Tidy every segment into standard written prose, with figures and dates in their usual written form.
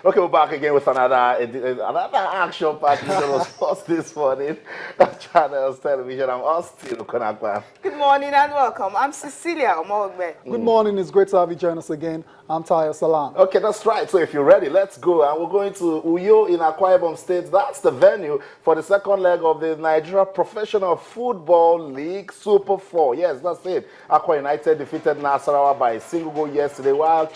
Okay, we're back again with another action-packed edition of Sports this morning on Channels Television. I'm Austin Okonakwa. Good morning and welcome. I'm Cecilia Omogbe. Good morning. It's great to have you join us again. I'm Tayo Salam. Okay, that's right. So if you're ready, let's go. And we're going to Uyo in Akwa Ibom State. That's the venue for the second leg of the Nigeria Professional Football League Super 4. Yes, that's it. Akwa United defeated Nasarawa by a single goal yesterday, while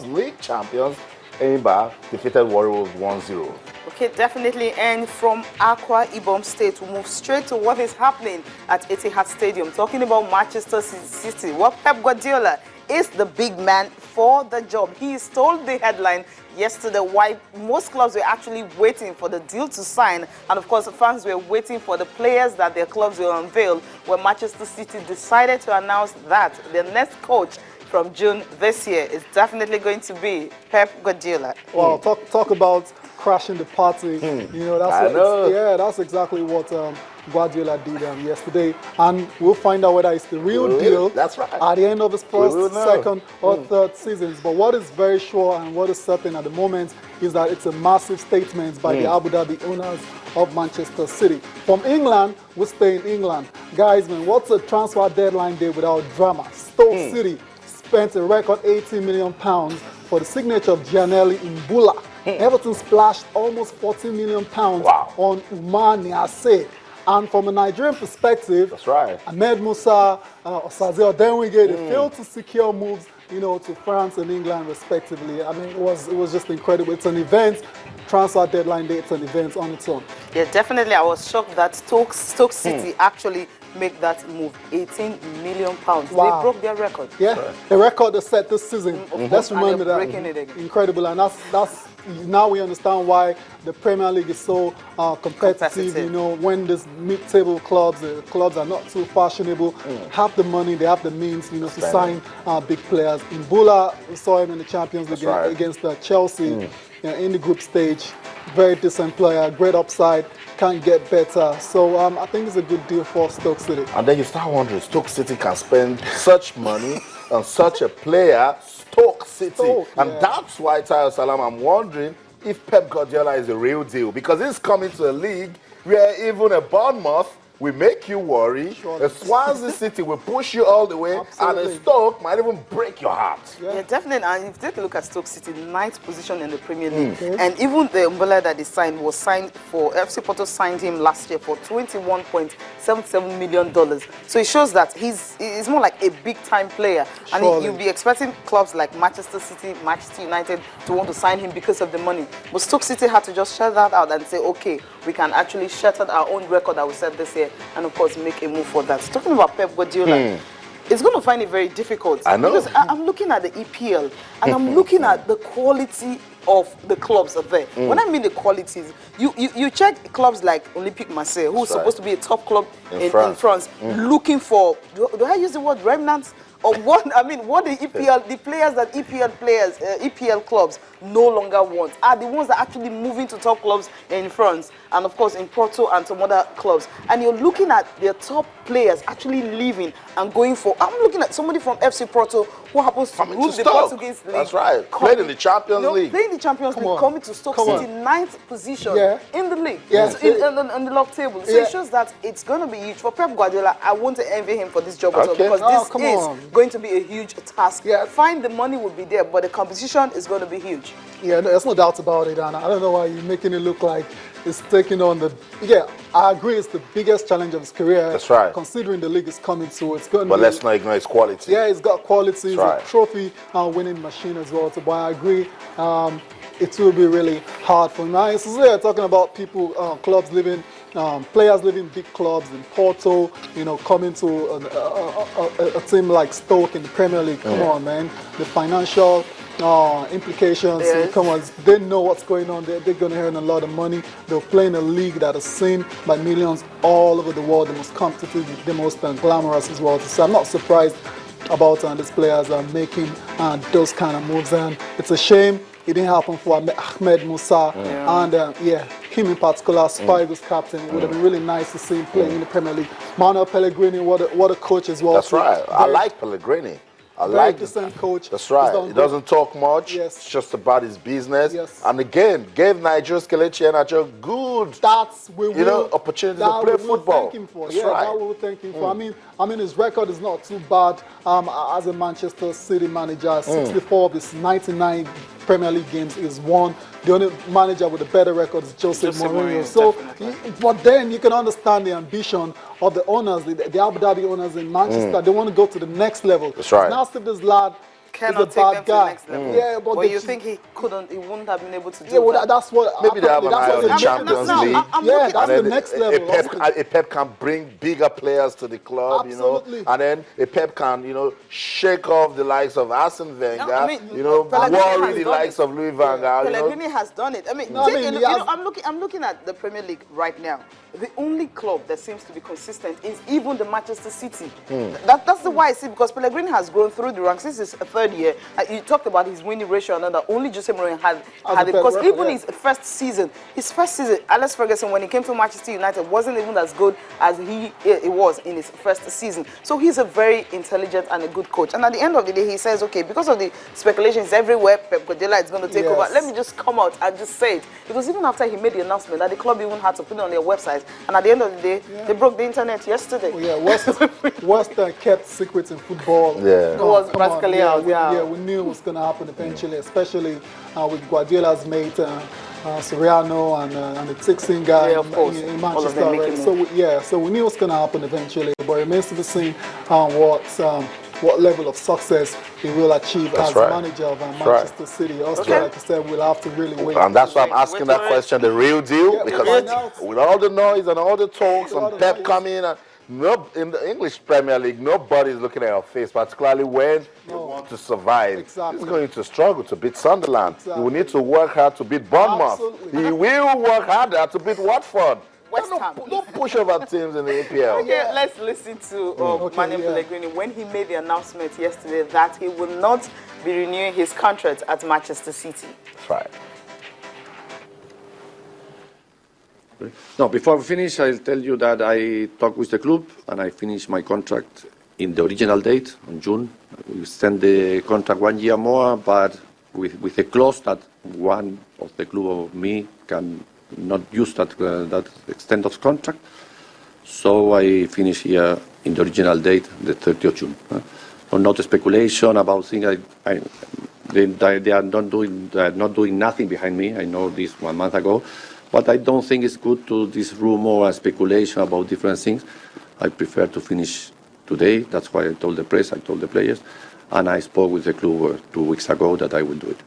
league champions, Enyimba defeated Warriors 1-0. Okay, definitely. And from Akwa Ibom State, we move straight to what is happening at Etihad Stadium. Talking about Manchester City. Well, Pep Guardiola is the big man for the job. He stole the headline yesterday why most clubs were actually waiting for the deal to sign. And of course, the fans were waiting for the players that their clubs will unveil, when Manchester City decided to announce that their next coach from June this year is definitely going to be Pep Guardiola. Well, talk about crashing the party. You know, that's exactly what Guardiola did yesterday, and we'll find out whether it's the real deal. That's right. At the end of his first, second, or third seasons. But what is very sure and what is certain at the moment is that it's a massive statement by the Abu Dhabi owners of Manchester City. From England, we stay in England, guys. Man, what's a transfer deadline day without drama? Stoke City spent a record £80 million for the signature of Gianelli Mbula. Everton splashed almost £40 million on Umar Niasse. And from a Nigerian perspective, that's right, Ahmed Musa, Osaze Odenwige, they failed to secure moves, you know, to France and England respectively. I mean, it was just incredible. It's an event. Transfer deadline day, it's an event on its own. Yeah, definitely. I was shocked that Stoke City actually make that move. £18 million. Wow. They broke their record. Yeah, the record they set this season. Let's remember that. Breaking it again. Incredible, and that's now we understand why the Premier League is so competitive. You know, when these mid-table clubs, the clubs are not too fashionable, have the money, they have the means, you know, to sign big players. In Bula, we saw him in the Champions League against Chelsea. You know, in the group stage, very decent player, great upside, can't get better. So I think it's a good deal for Stoke City. And then you start wondering, Stoke City can spend such money on such a player, Stoke City. And that's why, Tayo Salam, I'm wondering if Pep Guardiola is a real deal. Because he's coming to a league where even a Bournemouth will make you worry. A Swansea City will push you all the way. Absolutely. And a Stoke might even break your heart. Yeah, definitely. And if you take a look at Stoke City, 9th position in the Premier League. And even the umbrella that they signed was signed for, FC Porto signed him last year for $21.77 million. So it shows that he's more like a big-time player. And you'll be expecting clubs like Manchester City, Manchester United to want to sign him because of the money. But Stoke City had to just shut that out and say, okay, we can actually shatter our own record that we set this year, and of course make a move for that. Talking about Pep Guardiola, it's going to find it very difficult. I know. Because I'm looking at the EPL, and I'm looking at the quality of the clubs are there. When I mean the qualities, you check clubs like Olympique Marseille, who's supposed to be a top club in France, looking for, do I use the word remnants? Or what? I mean, what the EPL, the players that EPL clubs no longer want are the ones that are actually moving to top clubs in France, and of course in Porto and some other clubs. And you're looking at their top players actually leaving and going for. I'm looking at somebody from FC Porto who happens to rule the Portuguese league. That's right. Played in the Champions League. Playing the Champions League, coming to Stoke City, 9th position in the league, in the log table. So it shows that it's going to be huge for Pep Guardiola. I want to envy him for this job at all, because this is going to be a huge task. Fine, the money will be there, but the competition is going to be huge. Yeah, there's no doubt about it, and I don't know why you're making it look like it's taking on the. Yeah, I agree, it's the biggest challenge of his career. That's right. Considering the league is coming to, it's going. But let's not ignore his quality. Yeah, he's got quality. He's a trophy winning machine as well. So, but I agree, it will be really hard for him. Now, it's talking about people, clubs living. Players leaving big clubs in Porto, you know, coming to a team like Stoke in the Premier League. Come on, man. The financial implications, come on, they know what's going on. They're going to earn a lot of money. They're playing a league that is seen by millions all over the world, the most competitive, the most glamorous as well. So I'm not surprised about these players are making those kind of moves. And it's a shame it didn't happen for Ahmed Musa. And him in particular, Spurs captain. It would have been really nice to see him playing in the Premier League. Manuel Pellegrini, what a coach as well. That's right. I like Pellegrini. Very decent coach. That's right. He doesn't talk much. Yes. It's just about his business. Yes. And again, gave Nigel Kelechi Iheanacho good, opportunity to play football. Thank him for. That's yeah, right. that we will thank him for. I mean, his record is not too bad as a Manchester City manager. 64 of his 99 Premier League games is won. The only manager with a better record is Jose Mourinho. So, but then you can understand the ambition of the owners, the Abu Dhabi owners in Manchester. They want to go to the next level. That's right. Now, see this lad cannot is a take bad them guy. to the next level. Yeah, but you think he wouldn't have been able to do yeah, well, that? that's what. Maybe they have an eye on the Champions League. Yeah, that's the next level. A Pep can bring bigger players to the club, Absolutely. and then a Pep can, shake off the likes of Arsene Wenger, worry the likes of Louis van Gaal. Pellegrini has done it. I mean, I'm looking at the Premier League right now. The only club that seems to be consistent is even the Manchester City. That's the why I see, because Pellegrini has grown through the ranks. This is a third year. You talked about his winning ratio and that only Jose Mourinho had it, because even his first season, Alex Ferguson, when he came to Manchester United, wasn't even as good as it was in his first season. So he's a very intelligent and a good coach. And at the end of the day, he says, okay, because of the speculations everywhere, Pep Guardiola is going to take over. Let me just come out and just say it. It was even after he made the announcement that the club even had to put it on their website. And at the end of the day, they broke the internet yesterday. Worst kept secrets in football. Yeah. It was practically out. We knew it was going to happen eventually, especially with Guardiola's mate, Soriano, and the Tixin guy in Manchester. Right? So we knew it was going to happen eventually, but it remains to be seen what level of success he will achieve as manager of Manchester City. Also, like I said, we'll have to really wait. And that's why I'm asking that question, the real deal, because with all the noise and all the talks and Pep coming in, in the English Premier League, nobody's looking at your face, particularly when you want to survive. Exactly. He's going to struggle to beat Sunderland. He will need to work hard to beat Bournemouth. Absolutely. He will work harder to beat Watford. West Ham. Don't push over teams in the EPL. Okay, let's listen to Manuel Pellegrini when he made the announcement yesterday that he will not be renewing his contract at Manchester City. That's right. No, before we finish, I'll tell you that I talked with the club and I finished my contract in the original date, in June. We extend the contract 1 year more, but with a clause that one of the club or me can not use that extent of contract. So I finish here in the original date, the 30th of June. So not a speculation about things. They are not doing nothing behind me. I know this 1 month ago. But I don't think it's good to this rumor and speculation about different things. I prefer to finish today. That's why I told the press, I told the players. And I spoke with the club 2 weeks ago that I will do it.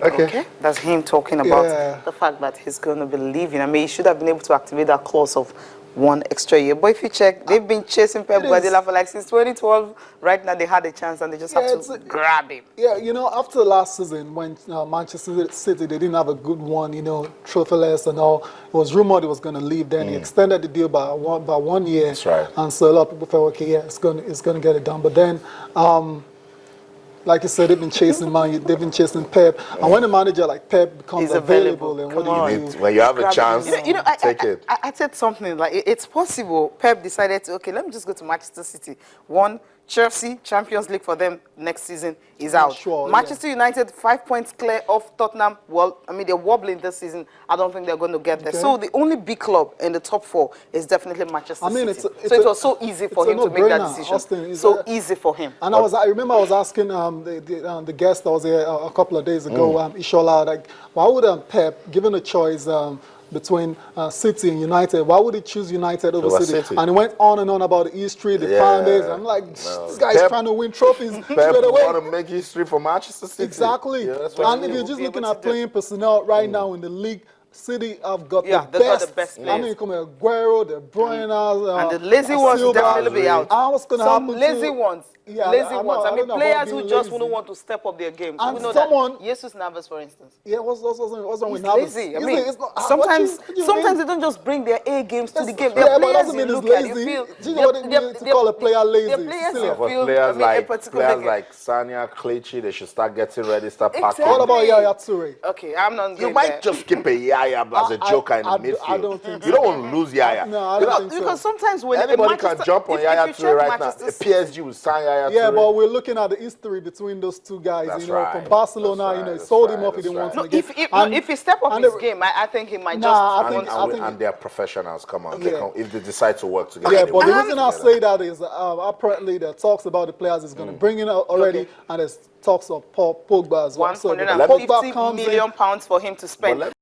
Okay. That's him talking about the fact that he's going to be leaving. I mean, he should have been able to activate that clause of 1 extra year. But if you check, they've been chasing Pep Guardiola for like since 2012. Right now, they had a chance and they just have to grab him. Yeah, after last season, when Manchester City, they didn't have a good one, trophyless and all, it was rumored he was going to leave. Then he extended the deal by 1 year. That's right. And so a lot of people felt, okay, it's going to get it done. But then, like you said, they've been chasing they've been chasing Pep. And when a manager like Pep becomes available, and what do you do? When you have a chance, take it. I said something like, it's possible Pep decided to, okay, let me just go to Manchester City. Chelsea, Champions League for them next season is out. Sure, Manchester United, 5 points clear of Tottenham. Well, I mean, they're wobbling this season. I don't think they're going to get there. So the only big club in the top 4 is definitely Manchester City. So it was so easy for him to make that decision. Austin, easy for him. And I remember I was asking the guest that was here a couple of days ago, Ishola, like, why would Pep, given a choice between City and United, why would he choose United over City? And he went on and on about the history, the fan base. I'm like, this guy's trying to win trophies straight away. Want to make history for Manchester City. Exactly. And if you're just looking at playing personnel right now in the league, City have got the best players. I mean, come Aguero, De Bruyne, and the lazy ones will definitely be out. What's going to happen? Lazy ones. lazy ones. I mean, players who just wouldn't want to step up their game. And we know that Jesus Navas, for instance. Yeah, what's wrong with Navas? Lazy. I mean, sometimes they don't just bring their A games to the game. Yeah, but doesn't mean it's lazy. Do you know what it means to call a player lazy? Players like Sanya, Clichy, they should start getting ready, start packing. What about Yaya Toure? Okay, I'm not. You might just keep a Yaya as a joker in the midfield. I don't think you don't want to lose Yaya. No, I don't think so. Because sometimes when anybody can jump on Yaya Toure right now, PSG will sign Yaya Toure. Yeah, but we're looking at the history between those two guys. That's from Barcelona, he sold him off. He didn't want to get. If he step up his game, I think he might just. And they're professionals. Come on, if they decide to work together. Yeah, but the reason I say that is apparently the talks about the players is going to bring in already, and there's talks of Pogba as well. £150 million for him to spend.